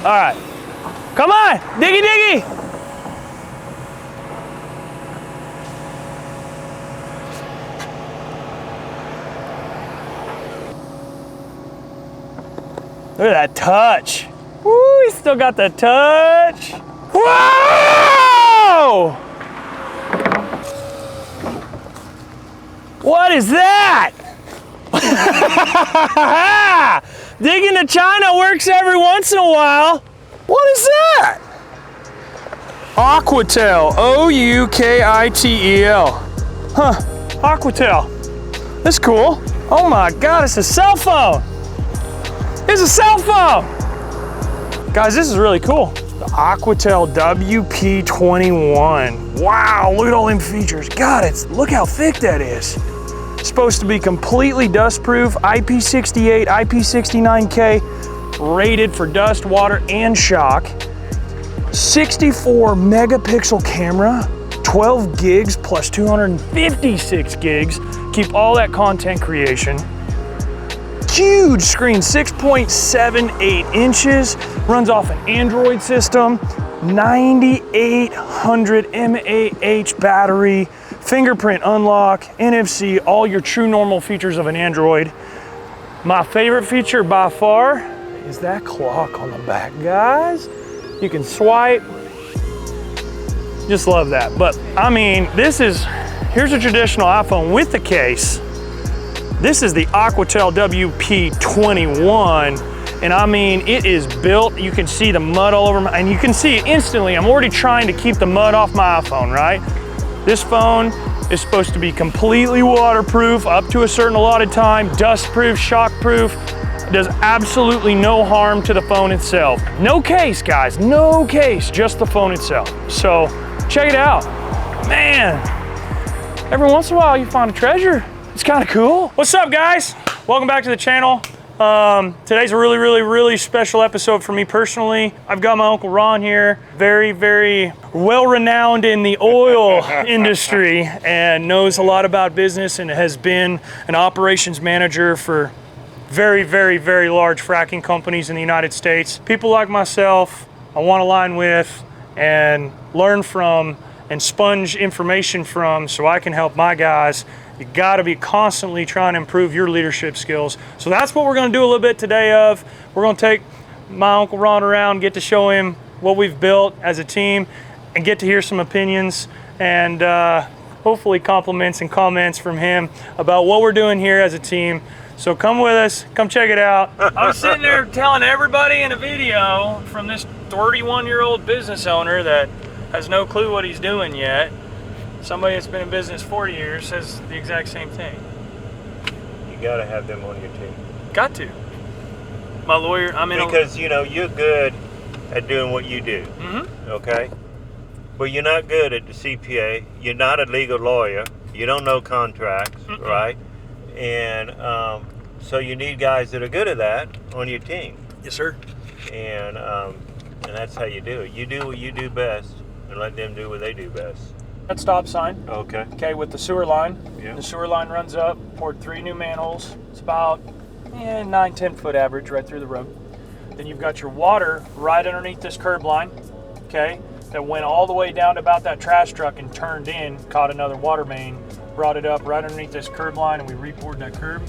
right. Come on, diggy diggy. Look at that touch. Woo, he's still got the touch. Whoa! What is that? Digging to China works every once in a while. What is that? Aquatel, O-U-K-I-T-E-L. Huh, Aquatel. That's cool. Oh my God, it's a cell phone. It's a cell phone. Guys, this is really cool. The Aquatel WP21. Wow, look at all them features. God, look how thick that is. It's supposed to be completely dust proof, IP68, IP69K, rated for dust, water, and shock. 64 megapixel camera, 12 gigs plus 256 gigs. Keep all that content creation. Huge screen, 6.78 inches, runs off an Android system, 9800 mAh battery, fingerprint unlock, NFC, all your true normal features of an Android. My favorite feature by far is that clock on the back, guys. You can swipe, just love that. But I mean, here's a traditional iPhone with the case. This is the Aquatel WP21, and I mean, it is built, you can see the mud all over and you can see it instantly. I'm already trying to keep the mud off my iPhone, right? This phone is supposed to be completely waterproof up to a certain allotted time, dust-proof, shock-proof. It does absolutely no harm to the phone itself. No case, guys, no case, just the phone itself. So check it out. Man, every once in a while you find a treasure. It's kind of cool. What's up, guys? Welcome back to the channel. Today's a really special episode for me personally. I've got my Uncle Ron here, very well-renowned in the oil industry and knows a lot about business and has been an operations manager for very large fracking companies in the United States. People like myself, I want to align with and learn from and sponge information from so I can help my guys. You gotta be constantly trying to improve your leadership skills. So that's what we're gonna do a little bit today of. We're gonna take my Uncle Ron around, get to show him what we've built as a team and get to hear some opinions and hopefully compliments and comments from him about what we're doing here as a team. So come with us, come check it out. I was sitting there telling everybody in a video from this 31-year-old business owner that has no clue what he's doing yet. Somebody that's been in business 40 years says the exact same thing. You gotta have them on your team. Got to. My lawyer, because you know you're good at doing what you do. Okay, but you're not good at the CPA. You're not a legal lawyer. You don't know contracts, right? And so you need guys that are good at that on your team. Yes, sir. And that's how you do it. You do what you do best, and let them do what they do best. That stop sign. Okay. Okay, with the sewer line. Yeah. The sewer line runs up, poured 3 new manholes. It's about 9-10 foot average right through the road. Then you've got your water right underneath this curb line, okay, that went all the way down to about that trash truck and turned in, caught another water main, brought it up right underneath this curb line, and we re-poured that curb.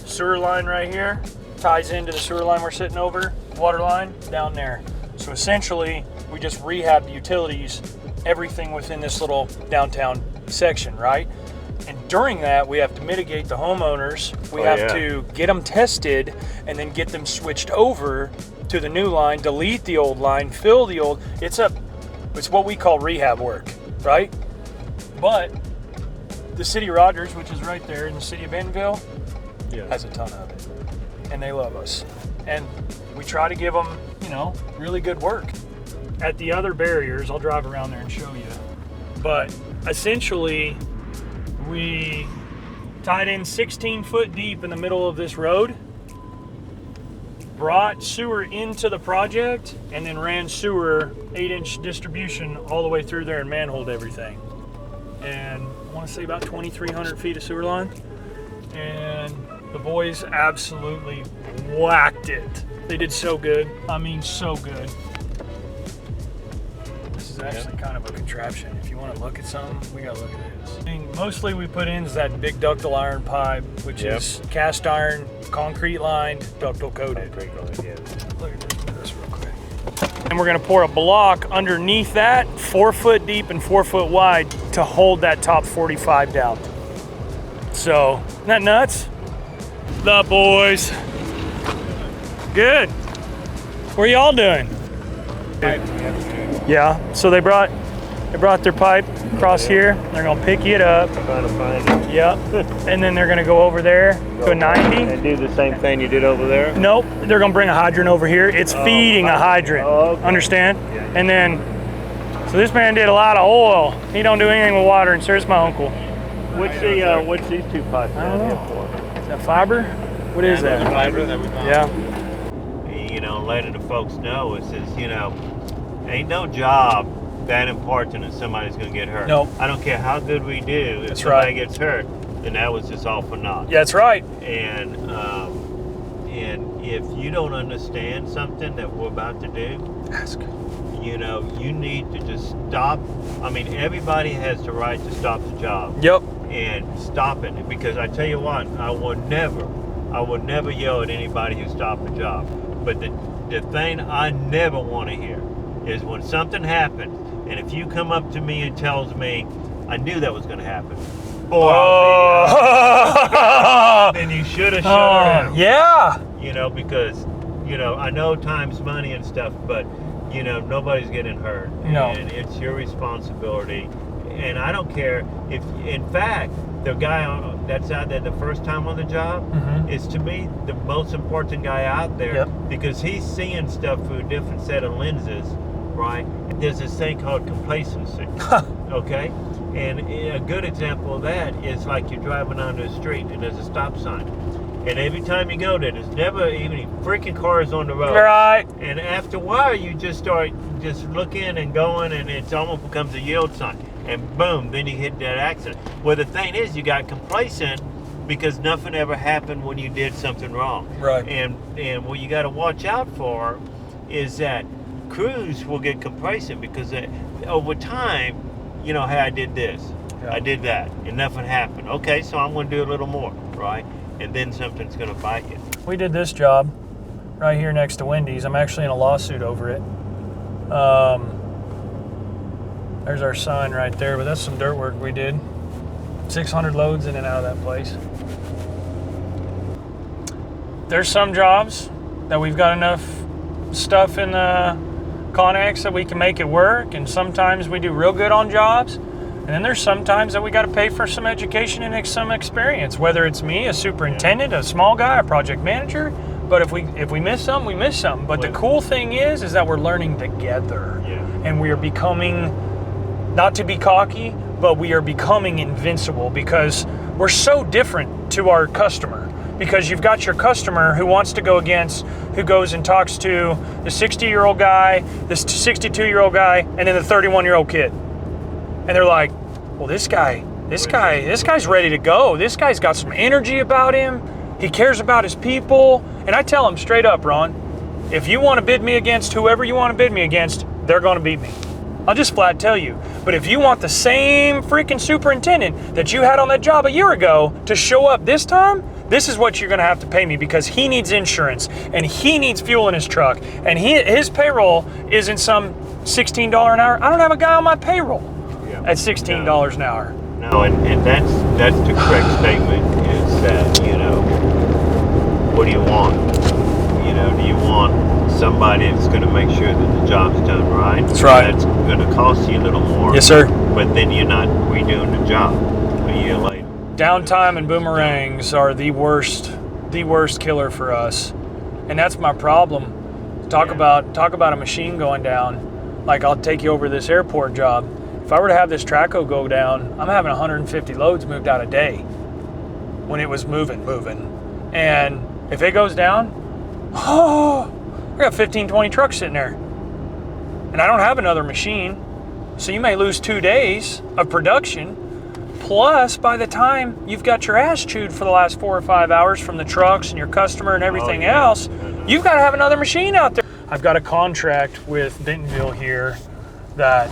Sewer line right here ties into the sewer line we're sitting over, water line down there. So essentially, we just rehab the utilities, everything within this little downtown section, right? And during that, we have to mitigate the homeowners. We have to get them tested and then get them switched over to the new line, delete the old line, fill the old. It's what we call rehab work, right? But the city of Rogers, which is right there in the city of Bentonville, has a ton of it. And they love us. And we try to give them, really good work. At the other barriers, I'll drive around there and show you. But essentially, we tied in 16 foot deep in the middle of this road, brought sewer into the project, and then ran sewer 8-inch distribution all the way through there and manholed everything. And I want to say about 2,300 feet of sewer line. And The boys absolutely whacked it. They did so good. I mean, so good. This is actually kind of a contraption. If you want to look at something, we got to look at this. I mean, mostly we put in is that big ductile iron pipe, which is cast iron, concrete lined, ductile coated. Look at this real quick. And we're going to pour a block underneath that, 4 foot deep and 4 foot wide, to hold that top 45 down. So, isn't that nuts? The boys. Good. What are y'all doing? Yeah. So they brought their pipe across here. They're gonna pick it up. Trying to find it. Yep. And then they're gonna go over there to a 90. And do the same thing you did over there? Nope. They're gonna bring a hydrant over here. It's feeding a hydrant. Oh, okay. Understand? Yeah. And then, so this man did a lot of oil. He don't do anything with water, and so is my uncle. What's these two pipes down here for? Is that fiber? What is that? Fiber that we found. Yeah. You know, letting the folks know, it says, you know, ain't no job that important that somebody's going to get hurt. Nope. I don't care how good we do. If That's somebody right. gets hurt, then that was just all for naught. Yeah, that's right. And if you don't understand something that we're about to do, Ask. you know, you need to just stop. I mean, everybody has the right to stop the job. Yep. And stop it, because I tell you what, I would never yell at anybody who stopped the job. But the thing I never want to hear is when something happens, and if you come up to me and tells me, I knew that was going to happen, or then you should have shut her down. Yeah. You know, because, you know, I know time's money and stuff, but, you know, nobody's getting hurt. No. And it's your responsibility. And I don't care if, in fact, the guy that's out there the first time on the job is, to me, the most important guy out there, because he's seeing stuff through a different set of lenses, right? There's this thing called complacency, okay? And a good example of that is like you're driving down the street and there's a stop sign. And every time you go there, there's never even freaking cars on the road. Right. And after a while, you just start just looking and going, and it almost becomes a yield sign. And boom, then you hit that accident. Well, the thing is, you got complacent because nothing ever happened when you did something wrong. Right. And what you got to watch out for is that crews will get complacent because over time, you know, hey, I did this, I did that, and nothing happened. Okay, so I'm going to do a little more, right? And then something's going to bite you. We did this job right here next to Wendy's. I'm actually in a lawsuit over it. There's our sign right there, but that's some dirt work we did. 600 loads in and out of that place. There's some jobs that we've got enough stuff in the Connex that we can make it work, and sometimes we do real good on jobs. And then there's sometimes that we got to pay for some education and some experience, whether it's me, a superintendent, a small guy, a project manager. But if we miss something, we miss something. But the cool thing is that we're learning together, and we are becoming, not to be cocky, but we are becoming invincible because we're so different to our customer. Because you've got your customer who wants to go against, who goes and talks to the 60-year-old guy, this 62-year-old guy, and then the 31-year-old kid. And they're like, well, this guy's ready to go. This guy's got some energy about him. He cares about his people. And I tell him straight up, Ron, if you want to bid me against whoever you want to bid me against, they're going to beat me. I'll just flat tell you. But if you want the same freaking superintendent that you had on that job a year ago to show up this time, this is what you're going to have to pay me, because he needs insurance and he needs fuel in his truck, and his payroll isn't some $16 an hour. I don't have a guy on my payroll at $16 an hour. No, and that's the correct statement, is that, you know, what do you want? You know, do you want somebody that's going to make sure that the job's done right? That's right. That's going to cost you a little more. Yes, sir. But then you're not redoing the job a year later. Downtime and boomerangs are the worst killer for us. And that's my problem. Talk about a machine going down. Like, I'll take you over this airport job. If I were to have this Traco go down, I'm having 150 loads moved out a day when it was moving. And if it goes down, I got 15, 20 trucks sitting there. And I don't have another machine. So you may lose 2 days of production. Plus, by the time you've got your ass chewed for the last 4 or 5 hours from the trucks and your customer and everything else, you've got to have another machine out there. I've got a contract with Bentonville here that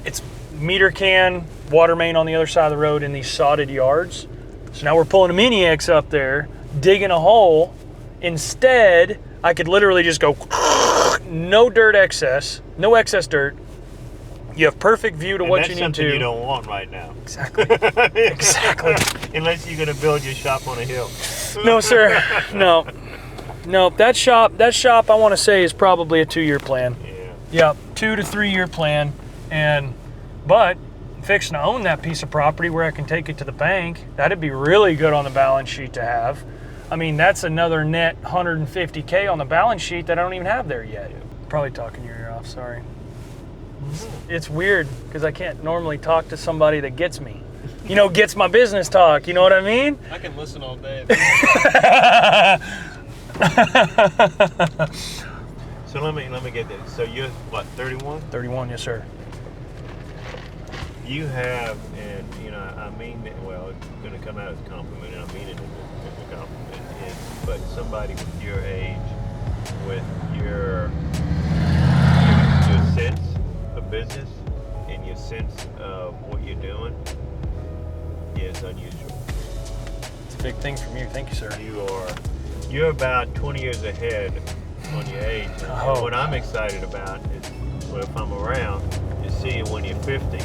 it's meter can, water main on the other side of the road in these sodded yards. So now we're pulling a Mini X up there, digging a hole. Instead, I could literally just go, no dirt excess, no excess dirt. You have perfect view to what you need to. That's something you don't want right now. Exactly. Exactly. Unless you're going to build your shop on a hill. No, sir. No. No, that shop I want to say is probably a 2-year plan. Yeah. Yep, 2 to 3 year plan. But I'm fixing to own that piece of property where I can take it to the bank. That'd be really good on the balance sheet to have. I mean, that's another net $150K on the balance sheet that I don't even have there yet. Probably talking your ear off, sorry. It's weird because I can't normally talk to somebody that gets me. You know, gets my business talk, you know what I mean? I can listen all day. So let me get this. So you're what, 31? 31, yes sir. You have, and you know, I mean, well, it's going to come out as a compliment, and I mean it as a compliment. But somebody with your age, with your sense of business and your sense of what you're doing is unusual. It's a big thing from you. Thank you, sir. You're about 20 years ahead on your age. And what I'm excited about is, well, if I'm around, is see you when you're 50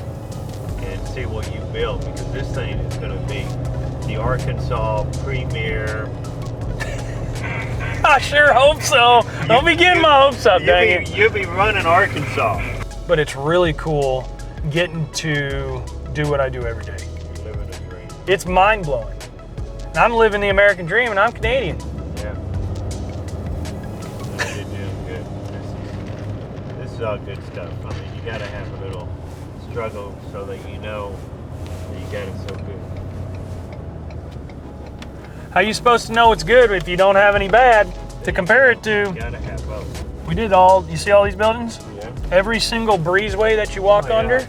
and see what you built, because this thing is going to be the Arkansas premier. I sure hope so. Don't be getting my hopes up, dang it. You'll be running Arkansas. But it's really cool getting to do what I do every day. You're living a dream. It's mind-blowing. And I'm living the American dream, and I'm Canadian. Yeah. You're doing good. This is all good stuff. I mean, you got to have a little struggle so that you know that you got it so good. How you supposed to know it's good if you don't have any bad to compare it to? You got to have both. We did all, you see all these buildings? Yeah. Every single breezeway that you walk Oh, yeah. under,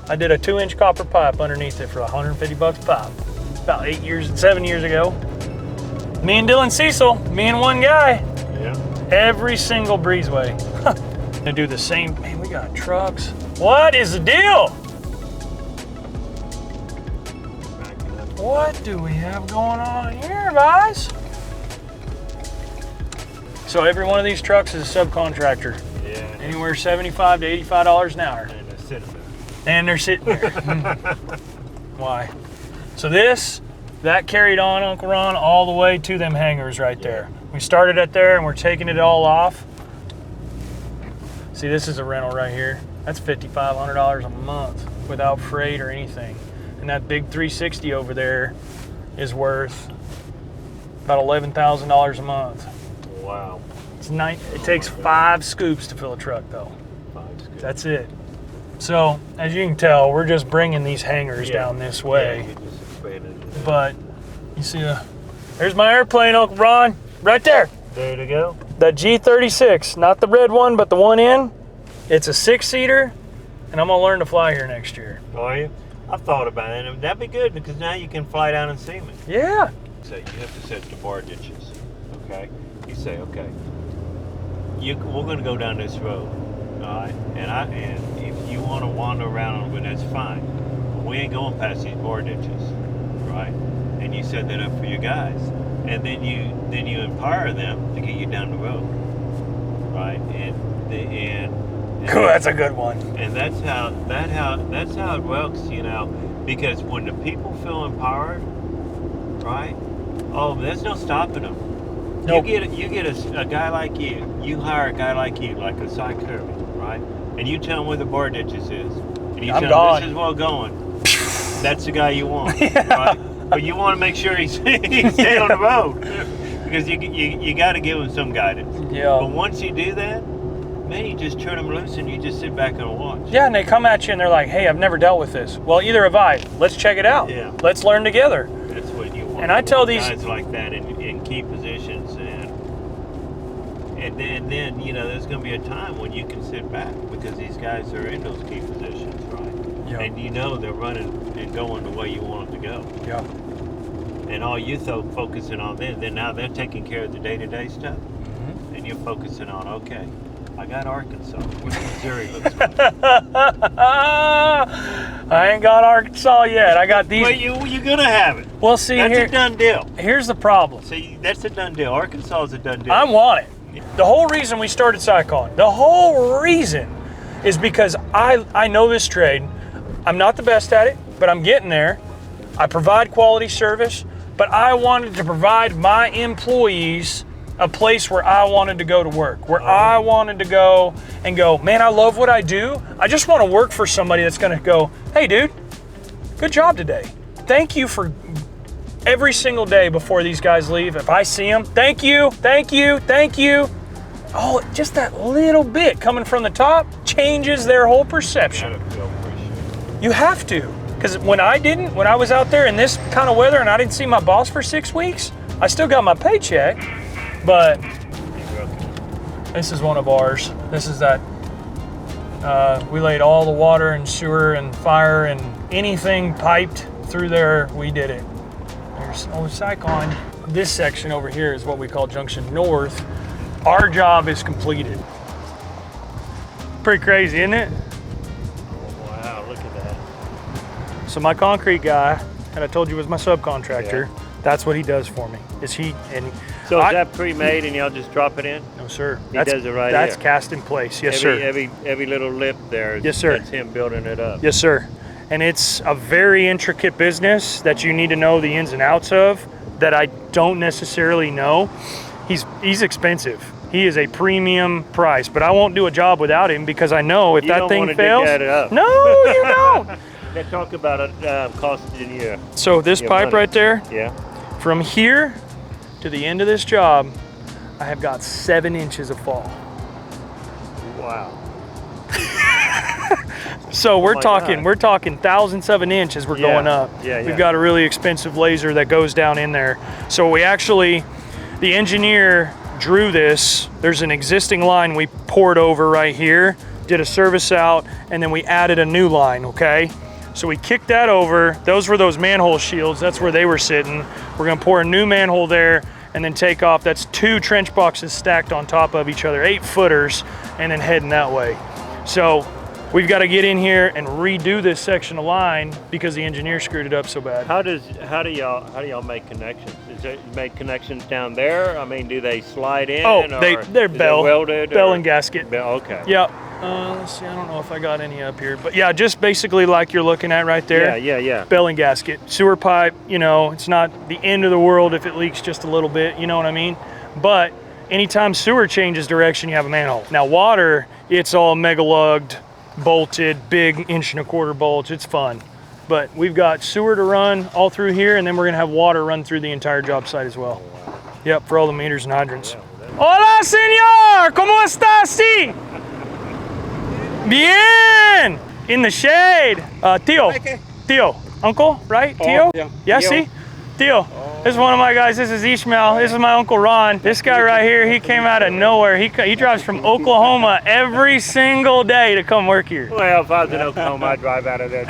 I did a 2-inch copper pipe underneath it for $150 a pop. About 7 years ago. Me and Dylan Cecil, me and one guy, Yeah. every single breezeway. They do the same, man, we got trucks. What is the deal? What do we have going on here, guys? So every one of these trucks is a subcontractor. Yeah. Anywhere $75 to $85 an hour. And a cinnamon. And they're sitting there. Why? So that carried on, Uncle Ron, all the way to them hangars right there. We started at there and we're taking it all off. See, this is a rental right here. That's $5,500 a month without freight or anything. And that big 360 over there is worth about $11,000 a month. Wow. It takes 5 scoops to fill a truck though. 5 scoops. That's it. So, as you can tell, we're just bringing these hangars down this way. Yeah, you just expanded it. But you see, there's my airplane, Uncle Ron, right there. There to go. That G36, not the red one, but the one in. It's a 6-seater, and I'm gonna learn to fly here next year. Are you? I've thought about it, and that'd be good because now you can fly down and see me. Yeah. So you have to set the bar ditches, okay? You say, okay, we're going to go down this road, all right? And if you want to wander around on it, that's fine. But we ain't going past these bar ditches, right? And you set that up for your guys, and then you empower them to get you down the road, right? Cool, that's a good one. And that's how it works, you know, because when the people feel empowered, right? Oh, there's no stopping them. Nope. You get a guy like you hire a guy like you, like a Cy Kirby, right? And you tell him where the bar ditches is, and you I'm tell gone. him this is where we're going. That's the guy you want, right? But you want to make sure he's stay on the road because you got to give him some guidance. Yeah. But once you do that, man, you just turn them loose and you just sit back and watch. Yeah, and they come at you and they're like, hey, I've never dealt with this. Well, either have I. Let's check it out. Yeah. Let's learn together. That's what you want. And I tell these guys like that in key positions, and then you know there's going to be a time when you can sit back because these guys are in those key positions, right? Yeah. And you know they're running and going the way you want them to go. Yeah. And all you focusing on them, then now they're taking care of the day-to-day stuff. Mm-hmm. And you're focusing on, okay, I got Arkansas. What Missouri looks like. I ain't got Arkansas yet. I got these. Well, you're going to have it. Well, see, That's a done deal. Here's the problem. See, that's a done deal. Arkansas is a done deal. I want it. The whole reason we started Sycon, the whole reason is because I know this trade. I'm not the best at it, but I'm getting there. I provide quality service, but I wanted to provide my employees a place where I wanted to go to work, where I wanted to go and go, man, I love what I do. I just want to work for somebody that's going to go, hey, dude, good job today. Thank you for every single day before these guys leave. If I see them, thank you, thank you, thank you. Oh, just that little bit coming from the top changes their whole perception. You have to, because when I was out there in this kind of weather and I didn't see my boss for 6 weeks, I still got my paycheck, but this is one of ours. This is that, we laid all the water and sewer and fire and anything piped through there, we did it. There's Sycon. This section over here is what we call Junction North. Our job is completed. Pretty crazy, isn't it? Wow, look at that. So my concrete guy, that I told you was my subcontractor, that's what he does for me. So is that pre-made and y'all just drop it in? No, sir. He does it right That's here. cast in place. Yes, sir. Every little lip there. Yes, sir. That's him building it up. Yes, sir. And it's a very intricate business that you need to know the ins and outs of that I don't necessarily know. He's expensive. He is a premium price, but I won't do a job without him because I know if that thing fails. Dig that up. No, you don't. They talk about it costing you. So this pipe money. right there, Yeah. from here to the end of this job, I have got 7 inches of fall. Wow. So we're God. talking thousands of an inch as we're going up. Yeah, We've got a really expensive laser that goes down in there. So the engineer drew this. There's an existing line we poured over right here, did a service out, and then we added a new line, okay? So we kicked that over. Those were those manhole shields. That's where they were sitting. We're gonna pour a new manhole there and then take off. That's 2 trench boxes stacked on top of each other, 8 footers, and then heading that way. So we've got to get in here and redo this section of line because the engineer screwed it up so bad. How do y'all make connections? Is it make connections down there? I mean, do they slide in? Oh, or they're bell welded. Bell and gasket. Okay. Yeah. Let's see. I don't know if I got any up here, but yeah, just basically like you're looking at right there. Yeah. Bell and gasket, sewer pipe. You know, it's not the end of the world if it leaks just a little bit. You know what I mean? But anytime sewer changes direction, you have a manhole. Now water, it's all mega lugged, bolted, big 1.25 inch bolts. It's fun. But we've got sewer to run all through here, and then we're gonna have water run through the entire job site as well. Yep, for all the meters and hydrants. Hola, señor! ¿Cómo está? Sí. Bien! In the shade. Tío, uncle, right? Tío? Yeah, see? Tío. This is one of my guys. This is Ishmael. This is my Uncle Ron. This guy right here, he came out of nowhere. He drives from Oklahoma every single day to come work here. Well, if I was in Oklahoma, I'd drive out of there.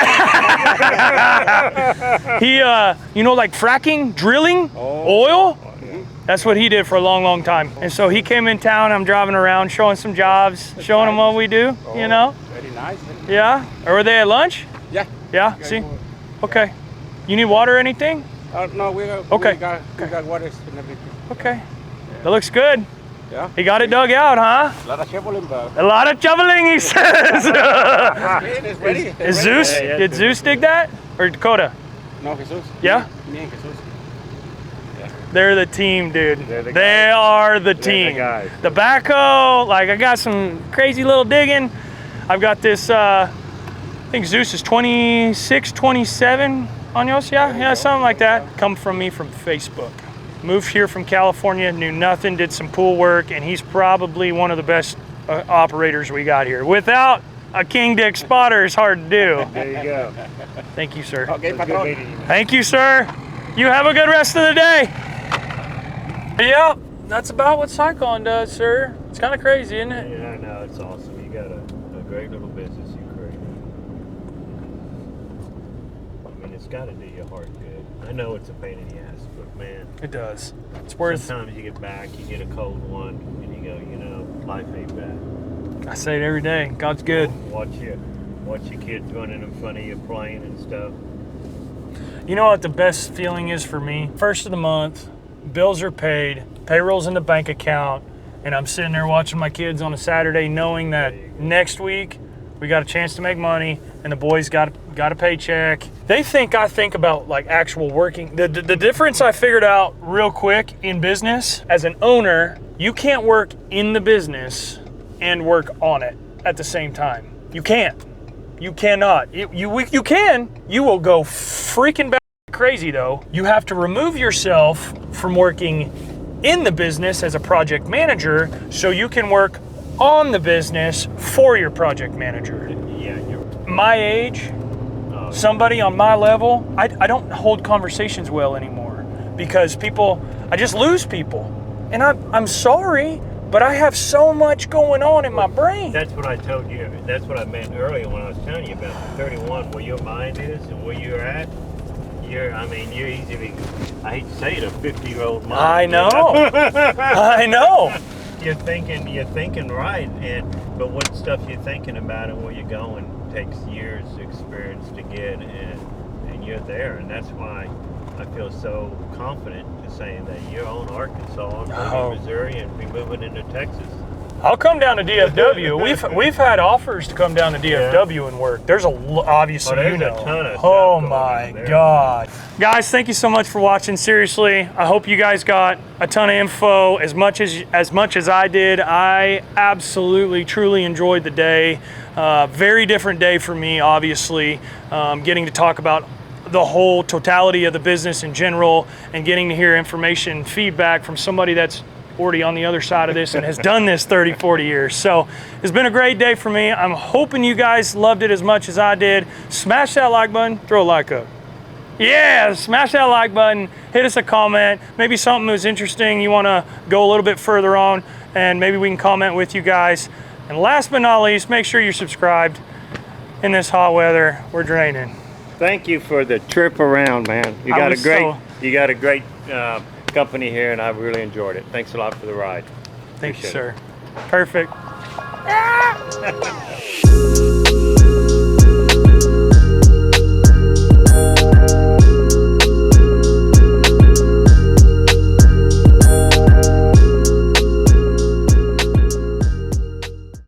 He, like fracking, drilling, oil. That's what he did for a long, long time. And so he came in town. I'm driving around, showing some jobs, showing him what we do, you know? Very nice. Yeah? Or were they at lunch? Yeah. Yeah, see? Okay. You need water or anything? No, we got water and everything. Okay. That looks good. Yeah. He got it dug out, huh? A lot of shoveling, but A lot of shoveling, he says. it's ready. Is Zeus? Yeah, Did Zeus dig that? Or Dakota? No, Jesus. Yeah? Me and Jesus. They're the team, dude. They're the They guys. are the They're team. the guys. The backhoe, like I got some crazy little digging. I've got this, I think Zeus is 26, 27 años, yeah, something like that. Come from me from Facebook. Moved here from California, knew nothing, did some pool work, and he's probably one of the best operators we got here. Without a King Dick spotter, it's hard to do. There you go. Thank you, sir. Okay, It's good patron. meeting you. Thank you, sir. You have a good rest of the day. Yep, that's about what Sycon does, sir. It's kind of crazy, isn't it? Yeah, I know. It's awesome. You got a great little business you created. got to do your heart good. I know it's a pain in the ass, but man, It does. It's worth. sometimes you get back, you get a cold one, and you go, you know, life ain't bad. I say it every day. God's good. Watch your kids running in front of you playing and stuff. You know what the best feeling is for me? First of the month, bills are paid, payroll's in the bank account, and I'm sitting there watching my kids on a Saturday knowing that next week we got a chance to make money and the boys got a paycheck. They think I think about like actual working. The difference I figured out real quick in business, as an owner, you can't work in the business and work on it at the same time. You can't. You cannot. You can. You will go freaking crazy though. You have to remove yourself from working in the business as a project manager so you can work on the business for your project manager. Yeah, you're My age, somebody on my level, I don't hold conversations well anymore because I just lose people. And I'm sorry, but I have so much going on in my brain. That's what I told you. That's what I meant earlier when I was telling you about 31, where your mind is and where you're at. You're easily, I hate to say it, a 50-year-old mind. I know. I know. You're thinking right, but what stuff you're thinking about and where you're going takes years of experience to get, and you're there, and that's why I feel so confident to saying that you're on Arkansas, and Missouri, and be moving into Texas. I'll come down to DFW. We've had offers to come down to DFW and work. There's obviously there's you know. a ton of stuff Oh going my on there. God, guys! Thank you so much for watching. Seriously, I hope you guys got a ton of info as much as I did. I absolutely, truly enjoyed the day. Very different day for me, obviously. Getting to talk about the whole totality of the business in general, and getting to hear information, feedback from somebody that's already on the other side of this and has done this 30, 40 years. So it's been a great day for me. I'm hoping you guys loved it as much as I did. Smash that like button, throw a like up. Yeah, smash that like button, hit us a comment, maybe something was interesting you wanna go a little bit further on, and maybe we can comment with you guys. And last but not least, make sure you're subscribed. In this hot weather, we're draining. Thank you for the trip around, man. You got a great company here, and I really enjoyed it. Thanks a lot for the ride. Thank you, Appreciate sir. Perfect.